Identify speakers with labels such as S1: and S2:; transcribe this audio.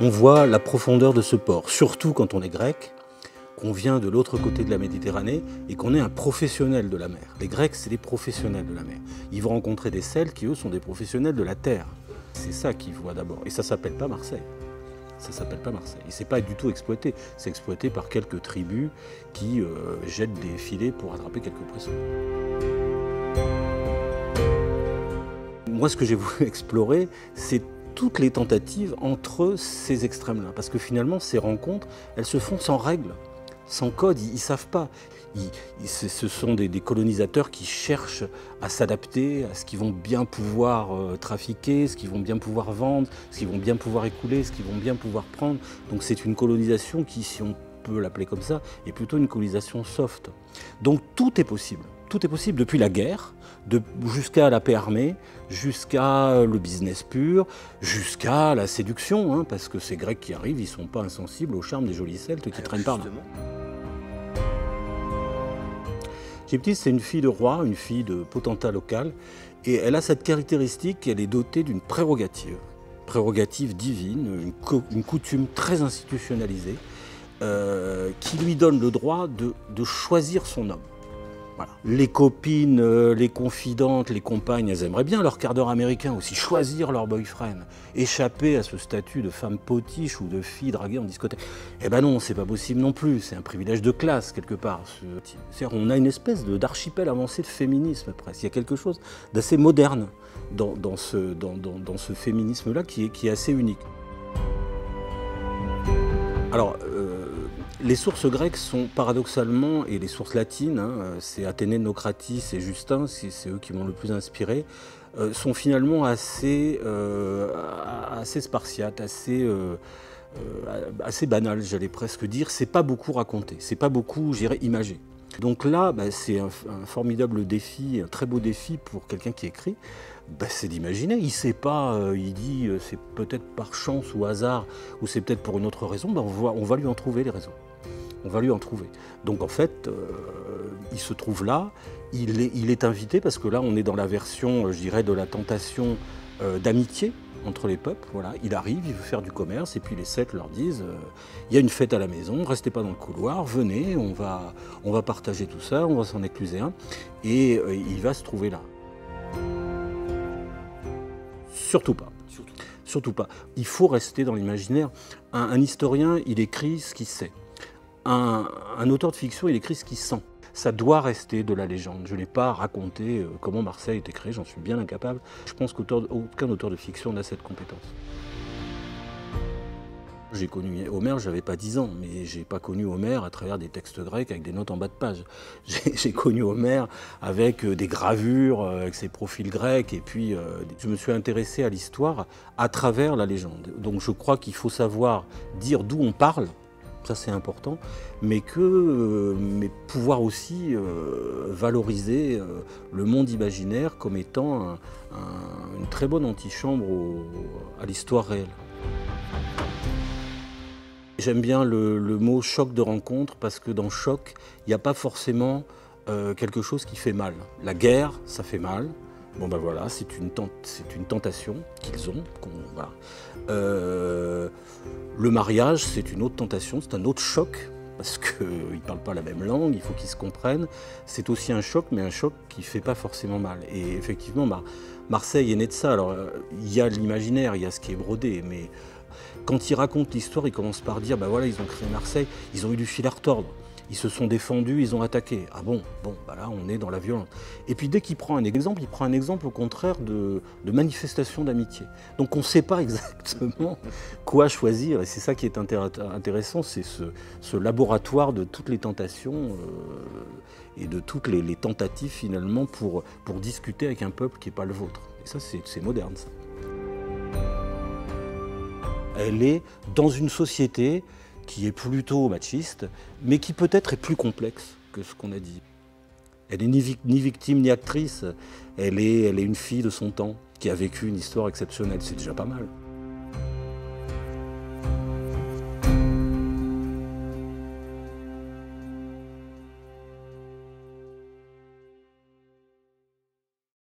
S1: On voit la profondeur de ce port, surtout quand on est grec, qu'on vient de l'autre côté de la Méditerranée et qu'on est un professionnel de la mer. Les Grecs, c'est des professionnels de la mer. Ils vont rencontrer des Celtes qui, eux, sont des professionnels de la terre. C'est ça qu'ils voient d'abord. Et ça ne s'appelle pas Marseille. Ça s'appelle pas Marseille. Et c'est pas du tout exploité. C'est exploité par quelques tribus qui jettent des filets pour attraper quelques poissons. Moi, ce que j'ai voulu explorer, c'est toutes les tentatives entre ces extrêmes-là. Parce que finalement, ces rencontres, elles se font sans règles, sans code, ils ne savent pas. Ce sont des colonisateurs qui cherchent à s'adapter à ce qu'ils vont bien pouvoir trafiquer, ce qu'ils vont bien pouvoir vendre, ce qu'ils vont bien pouvoir écouler, ce qu'ils vont bien pouvoir prendre. Donc c'est une colonisation qui, si on peut l'appeler comme ça, est plutôt une colonisation soft. Donc tout est possible. Tout est possible depuis la guerre, jusqu'à la paix armée, jusqu'à le business pur, jusqu'à la séduction, hein, parce que ces Grecs qui arrivent, ils ne sont pas insensibles au charme des jolis Celtes qui traînent par là. Gyptis, c'est une fille de roi, une fille de potentat local, et elle a cette caractéristique qu'elle est dotée d'une prérogative divine, une coutume très institutionnalisée, qui lui donne le droit de choisir son homme. Voilà. Les copines, les confidentes, les compagnes, elles aimeraient bien leur quart d'heure américain aussi, choisir leur boyfriend, échapper à ce statut de femme potiche ou de fille draguée en discothèque. Eh ben non, c'est pas possible non plus, c'est un privilège de classe quelque part. C'est-à-dire, on a une espèce d'archipel avancé de féminisme presque. Il y a quelque chose d'assez moderne dans ce féminisme-là qui est assez unique. Alors, les sources grecques sont paradoxalement, et les sources latines, hein, c'est Athénée de Nocratie, c'est Justin, c'est eux qui m'ont le plus inspiré, sont finalement assez spartiates, assez banales, j'allais presque dire. C'est pas beaucoup raconté, c'est pas beaucoup, j'irais, imagé. Donc là, c'est un formidable défi, un très beau défi pour quelqu'un qui écrit, c'est d'imaginer. Il ne sait pas, il dit c'est peut-être par chance ou hasard, ou c'est peut-être pour une autre raison, on va lui en trouver les raisons. On va lui en trouver. Donc en fait, il se trouve là, il est invité, parce que là on est dans la version, je dirais, de la tentation d'amitié entre les peuples. Voilà. Il arrive, il veut faire du commerce, et puis les Celtes leur disent il y a une fête à la maison, restez pas dans le couloir, venez, on va partager tout ça, on va s'en écluser un, et il va se trouver là. Surtout pas. Surtout pas. Il faut rester dans l'imaginaire. Un historien, il écrit ce qu'il sait. Un auteur de fiction, il écrit ce qu'il sent. Ça doit rester de la légende. Je n'ai pas raconté comment Marseille a été créé, j'en suis bien incapable. Je pense qu'aucun auteur de fiction n'a cette compétence. J'ai connu Homère, j'avais pas 10 ans, mais j'ai pas connu Homère à travers des textes grecs avec des notes en bas de page. J'ai connu Homère avec des gravures, avec ses profils grecs, et puis je me suis intéressé à l'histoire à travers la légende. Donc je crois qu'il faut savoir dire d'où on parle, ça c'est important, mais pouvoir aussi valoriser le monde imaginaire comme étant une très bonne antichambre à l'histoire réelle. J'aime bien le mot choc de rencontre, parce que dans choc, il n'y a pas forcément quelque chose qui fait mal. La guerre, ça fait mal. Bon ben voilà, c'est une tentation qu'ils ont. Voilà. Le mariage, c'est une autre tentation, c'est un autre choc, parce qu'ils ne parlent pas la même langue, il faut qu'ils se comprennent. C'est aussi un choc, mais un choc qui ne fait pas forcément mal. Et effectivement, Marseille est né de ça. Alors, il y a l'imaginaire, il y a ce qui est brodé, mais quand ils racontent l'histoire, ils commencent par dire, voilà, ils ont créé Marseille, ils ont eu du fil à retordre. Ils se sont défendus, ils ont attaqué. Ah bon, là on est dans la violence. Et puis dès qu'il prend un exemple, il prend un exemple au contraire de manifestation d'amitié. Donc on ne sait pas exactement quoi choisir, et c'est ça qui est intéressant, c'est ce laboratoire de toutes les tentations et de toutes les tentatives finalement pour discuter avec un peuple qui n'est pas le vôtre. Et ça c'est moderne ça. Elle est dans une société qui est plutôt machiste, mais qui peut-être est plus complexe que ce qu'on a dit. Elle n'est ni victime ni actrice, elle est une fille de son temps, qui a vécu une histoire exceptionnelle, c'est déjà pas mal.